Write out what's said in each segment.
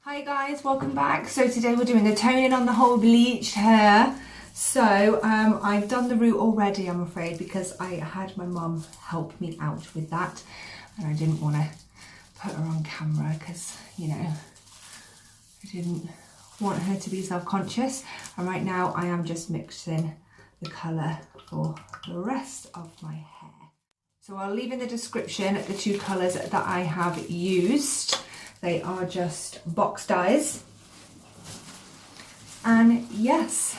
Hi guys, welcome back. So today we're doing the toning on the whole bleached hair. So I've done the root already, I'm afraid, because I had my mum help me out with that and I didn't want to put her on camera because, you know, I didn't want her to be self-conscious. And right now I am just mixing the colour for the rest of my hair. So I'll leave in the description the two colours that I have used. They are just box dyes. And yes,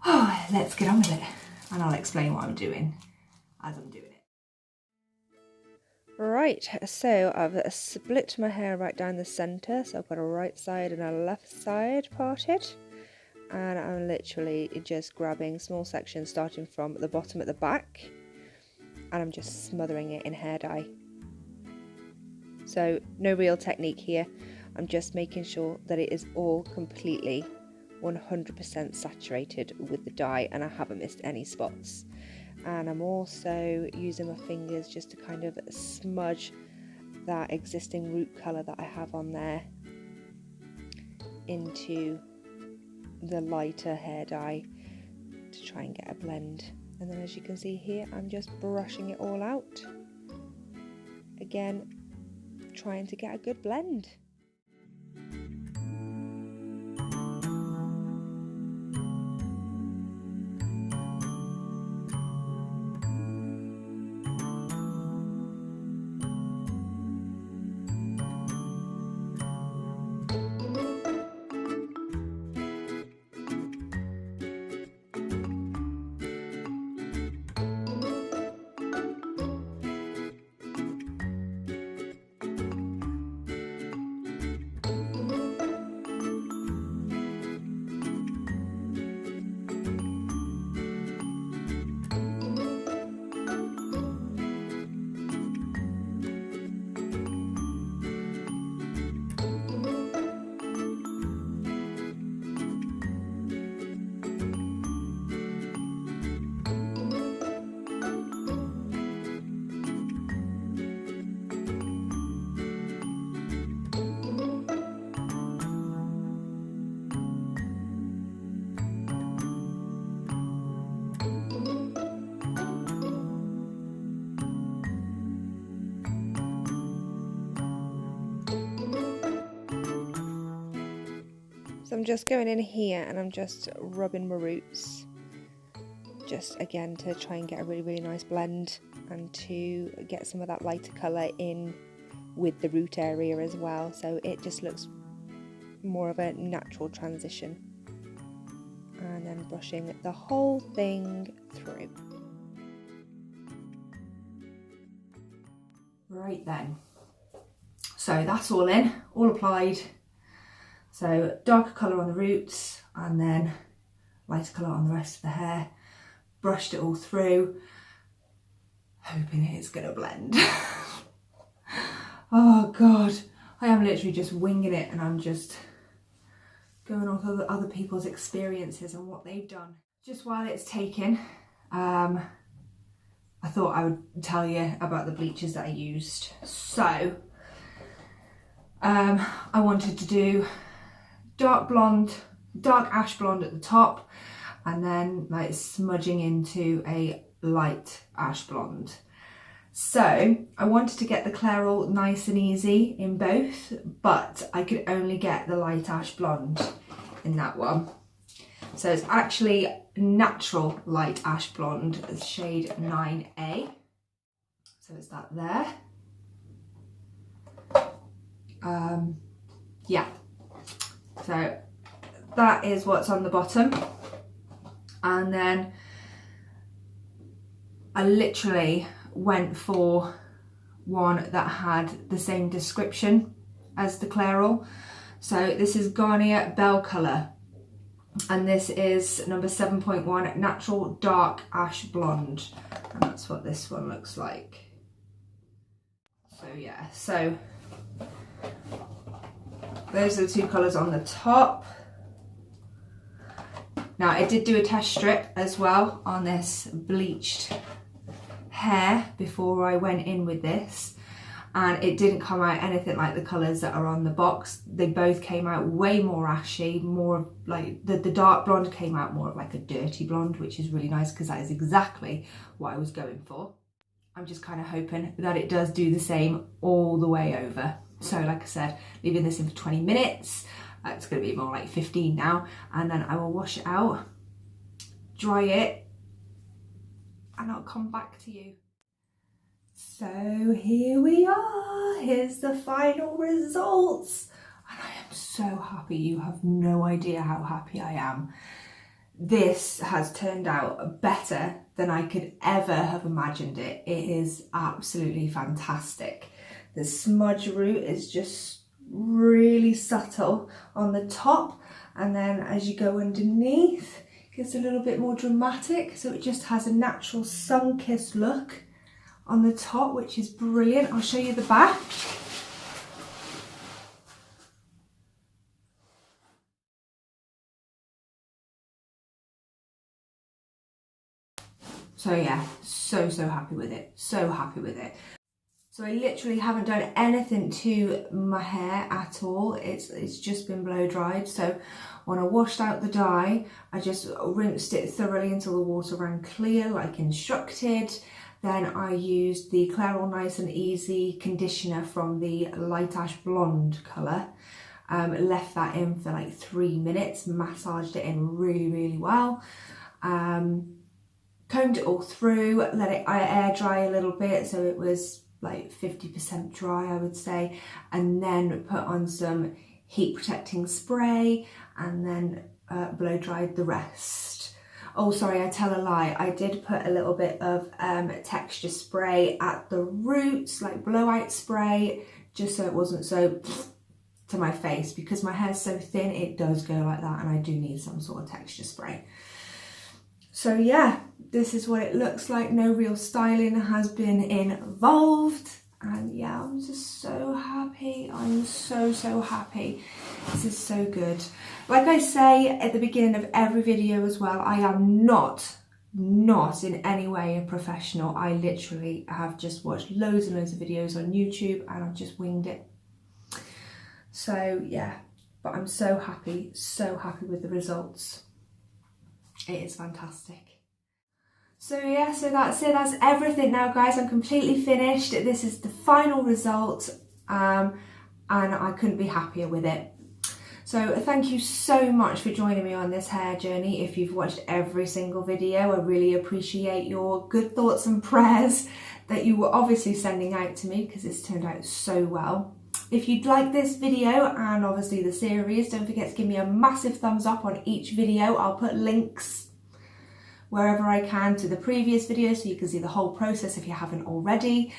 let's get on with it. And I'll explain what I'm doing as I'm doing it. Right, so I've split my hair right down the centre. So I've got a right side and a left side parted. And I'm literally just grabbing small sections starting from the bottom at the back. And I'm just smothering it in hair dye. So no real technique here, I'm just making sure that it is all completely 100% saturated with the dye and I haven't missed any spots. And I'm also using my fingers just to kind of smudge that existing root colour that I have on there into the lighter hair dye to try and get a blend. And then as you can see here, I'm just brushing it all out. Again, trying to get a good blend. So I'm just going in here and I'm just rubbing my roots, just again to try and get a really nice blend and to get some of that lighter colour in with the root area as well, so it just looks more of a natural transition. And then brushing the whole thing through. Right then, so that's all in, all applied. So darker colour on the roots and then lighter colour on the rest of the hair. Brushed it all through, hoping it's going to blend. Oh God, I am literally just winging it and I'm just going off of other people's experiences and what they've done. Just while it's taking, I thought I would tell you about the bleachers that I used. So, I wanted to do dark ash blonde at the top and then like smudging into a light ash blonde. So I wanted to get the Clairol nice and easy in both, but I could only get the light ash blonde in that one. So it's actually natural light ash blonde, shade 9A. So it's that there. Yeah. So that is what's on the bottom. And then I literally went for one that had the same description as the Clairol. So this is Garnier Bell Colour. And this is number 7.1, Natural Dark Ash Blonde. And that's what this one looks like. So yeah, so those are the two colours on the top. Now I did do a test strip as well on this bleached hair before I went in with this. and it didn't come out anything like the colours that are on the box. They both came out way more ashy, more like the dark blonde came out more of like a dirty blonde, which is really nice because that is exactly what I was going for. I'm just kind of hoping that it does do the same all the way over. So like I said, leaving this in for 20 minutes. It's going to be more like 15 now, and then I will wash it out, dry it, and I'll come back to you. So here we are, here's the final results. And I am so happy, you have no idea how happy I am. This has turned out better than I could ever have imagined it. It is absolutely fantastic. The smudge root is just really subtle on the top, and then as you go underneath, it gets a little bit more dramatic, so it just has a natural sun-kissed look on the top, which is brilliant. I'll show you the back. So yeah, so happy with it, so happy with it. So I literally haven't done anything to my hair at all. It's just been blow dried. So when I washed out the dye, I just rinsed it thoroughly until the water ran clear like instructed. Then I used the Clairol Nice and Easy conditioner from the light ash blonde colour. Left that in for like 3 minutes, massaged it in really well. Combed it all through, let it air dry a little bit so it was like 50% dry, I would say, and then put on some heat protecting spray and then blow dried the rest. Oh, sorry, I tell a lie. I did put a little bit of texture spray at the roots, like blowout spray, just so it wasn't so to my face, because my hair's so thin, it does go like that, and I do need some sort of texture spray. So yeah, this is what it looks like. No real styling has been involved. And yeah, I'm just so happy. I'm so happy. This is so good. Like I say at the beginning of every video as well, I am not in any way a professional. I literally have just watched loads and loads of videos on YouTube and I've just winged it. So yeah, but I'm so happy with the results. It is fantastic. So yeah, so that's it, that's everything now guys. I'm completely finished. This is the final result and I couldn't be happier with it. So thank you so much for joining me on this hair journey. If you've watched every single video, I really appreciate your good thoughts and prayers that you were obviously sending out to me, because it's turned out so well. If you'd like this video and obviously the series, don't forget to give me a massive thumbs up on each video. I'll put links wherever I can to the previous video so you can see the whole process if you haven't already.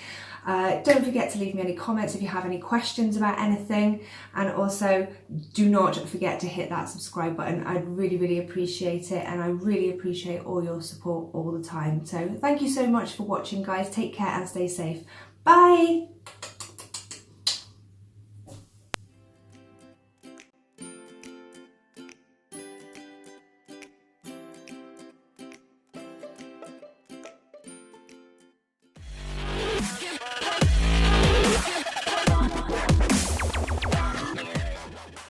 Don't forget to leave me any comments if you have any questions about anything, and also do not forget to hit that subscribe button. I'd really appreciate it, and I really appreciate all your support all the time. So thank you so much for watching guys. Take care and stay safe. Bye.